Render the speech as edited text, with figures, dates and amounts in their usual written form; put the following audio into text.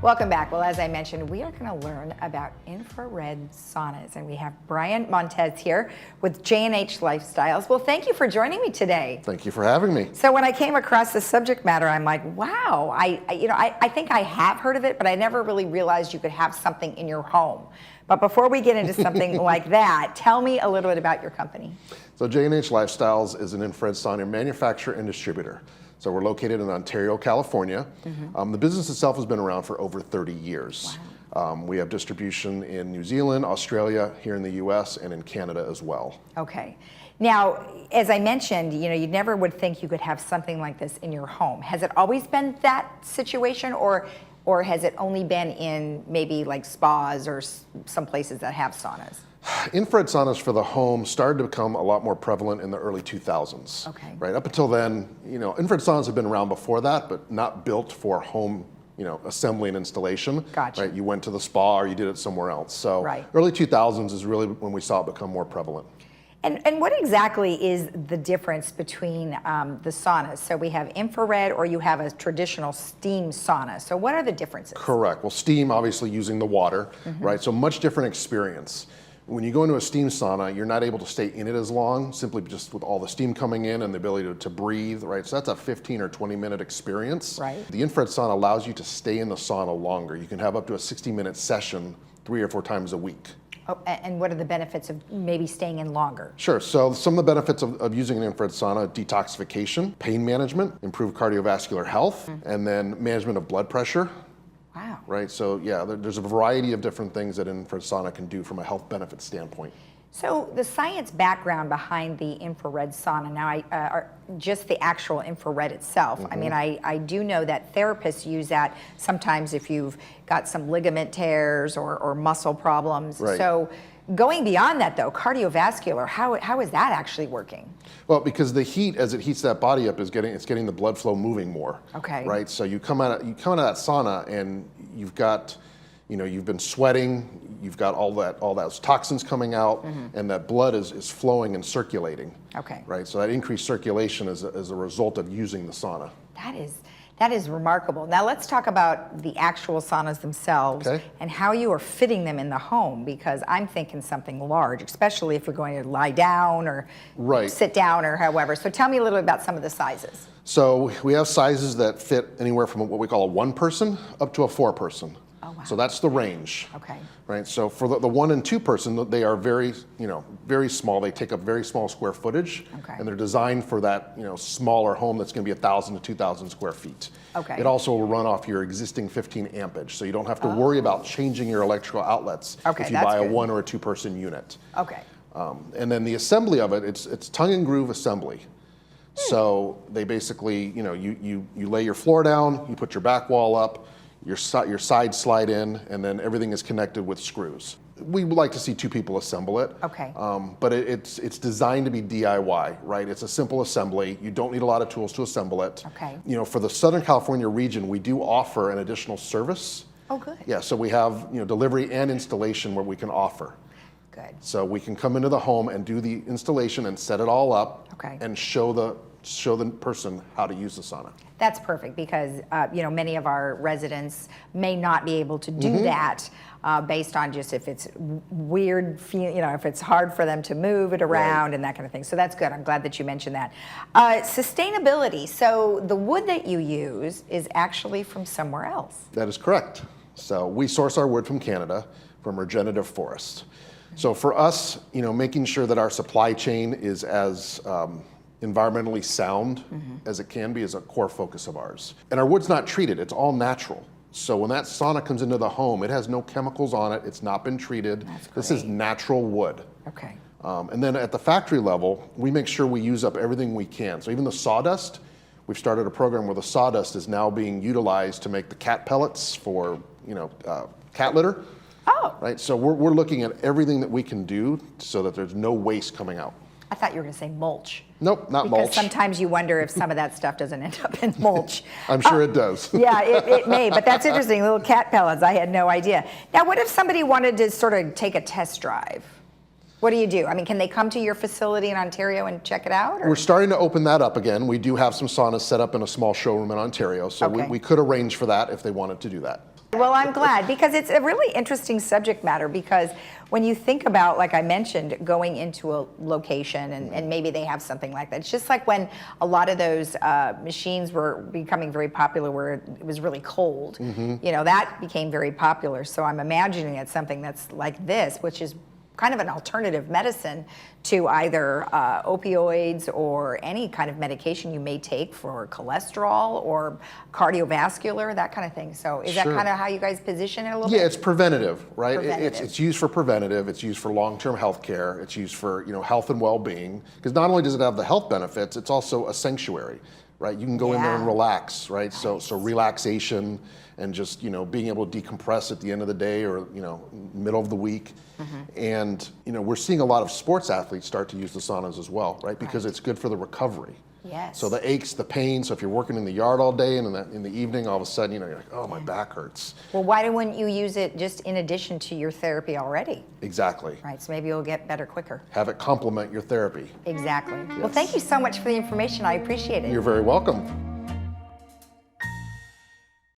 Welcome back. Well, as I mentioned, we are going to learn about infrared saunas, and we have Brian Montes here with JNH Lifestyles. Well, thank you for joining me today. Thank you for having me. So when I came across this subject matter, I'm like, wow, I think I have heard of it, but I never really realized you could have something in your home. But before we get into something like that, tell me a little bit about your company. So JNH Lifestyles is an infrared sauna manufacturer and distributor. So we're located in Ontario, California. The business itself has been around for over 30 years. Wow. We have distribution in New Zealand, Australia, here in the US, and in Canada as well. Okay. Now, as I mentioned, you never would think you could have something like this in your home. Has it always been that situation, or has it only been in maybe like spas or some places that have saunas? Infrared saunas for the home started to become a lot more prevalent in the early 2000s. Okay. Right up until then, infrared saunas have been around before that, but not built for home, assembly and installation. Gotcha. Right, you went to the spa or you did it somewhere else. So right. Early 2000s is really when we saw it become more prevalent. And what exactly is the difference between the saunas? So we have infrared, or you have a traditional steam sauna. So what are the differences? Correct. Well, steam, obviously using the water, right? So much different experience. When you go into a steam sauna, you're not able to stay in it as long, simply just with all the steam coming in and the ability to breathe, right? So that's a 15 or 20-minute experience. Right. The infrared sauna allows you to stay in the sauna longer. You can have up to a 60-minute session 3 or 4 times a week. Oh, and what are the benefits of maybe staying in longer? Sure. So some of the benefits of using an infrared sauna: detoxification, pain management, improved cardiovascular health, and then management of blood pressure. Wow. Right. So yeah, there's a variety of different things that an infrared sauna can do from a health benefit standpoint. So the science background behind the infrared sauna, now just the actual infrared itself. I mean, I do know that therapists use that sometimes if you've got some ligament tears or muscle problems. Right. So going beyond that though, cardiovascular, how is that actually working? Well, because the heat, as it heats that body up, it's getting the blood flow moving more. Okay. Right. So you come out of that sauna and you've got, you've been sweating, you've got all those toxins coming out, and that blood is flowing and circulating. Okay. Right. So that increased circulation is a result of using the sauna. That is remarkable. Now let's talk about the actual saunas themselves and how you are fitting them in the home, because I'm thinking something large, especially if you're going to lie down or sit down or however. So tell me a little bit about some of the sizes. So we have sizes that fit anywhere from what we call a 1-person up to a 4-person. Oh, wow. So that's the range. Okay. Right. So for the 1 and 2-person, they are very small. They take up very small square footage. Okay. And they're designed for that, smaller home that's going to be 1,000 to 2,000 square feet. Okay. It also will run off your existing 15 ampage, so you don't have to worry about changing your electrical outlets if you buy a 1 or a 2-person unit. Okay. And then the assembly of it, it's tongue and groove assembly. So they basically, you lay your floor down, you put your back wall up, your sides slide in, and then everything is connected with screws. We would like to see 2 people assemble it. Okay. But it's designed to be DIY, right? It's a simple assembly. You don't need a lot of tools to assemble it. Okay. For the Southern California region, we do offer an additional service. Oh, good. Yeah, so we have delivery and installation where we can offer. Good. So we can come into the home and do the installation and set it all up and show the person how to use the sauna. That's perfect, because many of our residents may not be able to do that based on just if it's weird, if it's hard for them to move it around and that kind of thing. So that's good. I'm glad that you mentioned that. Sustainability. So the wood that you use is actually from somewhere else. That is correct. So we source our wood from Canada, from regenerative forests. So for us, making sure that our supply chain is as environmentally sound as it can be is a core focus of ours. And our wood's not treated, it's all natural. So when that sauna comes into the home, it has no chemicals on it, it's not been treated. This is natural wood. Okay. And then at the factory level, we make sure we use up everything we can. So even the sawdust, we've started a program where the sawdust is now being utilized to make the cat pellets for, cat litter. Oh. Right, so we're looking at everything that we can do so that there's no waste coming out. I thought you were going to say mulch. Nope, not mulch. Because sometimes you wonder if some of that stuff doesn't end up in mulch. I'm sure it does. Yeah, it may, but that's interesting. Little cat pellets, I had no idea. Now, what if somebody wanted to sort of take a test drive? What do you do? I mean, can they come to your facility in Ontario and check it out? Or? We're starting to open that up again. We do have some saunas set up in a small showroom in Ontario, so we could arrange for that if they wanted to do that. Well, I'm glad, because it's a really interesting subject matter, because when you think about, like I mentioned, going into a location and maybe they have something like that. It's just like when a lot of those machines were becoming very popular where it was really cold. That became very popular. So I'm imagining it's something that's like this, which is kind of an alternative medicine to either opioids or any kind of medication you may take for cholesterol or cardiovascular, that kind of thing. So is that kind of how you guys position it a little bit? Yeah, it's preventative, right? Preventative. It's used for preventative. It's used for long-term health care. It's used for health and well-being. Because not only does it have the health benefits, it's also a sanctuary, right? You can go in there and relax, right? So relaxation and just being able to decompress at the end of the day or middle of the week. And we're seeing a lot of sports athletes start to use the saunas as well, right? Because it's good for the recovery. Yes. So the aches, the pain. So if you're working in the yard all day and in the evening, all of a sudden you're like, oh, my back hurts. Well, why wouldn't you use it just in addition to your therapy already? Exactly. Right. So maybe you'll get better quicker. Have it complement your therapy. Exactly. Well, thank you so much for the information. I appreciate it. You're very welcome.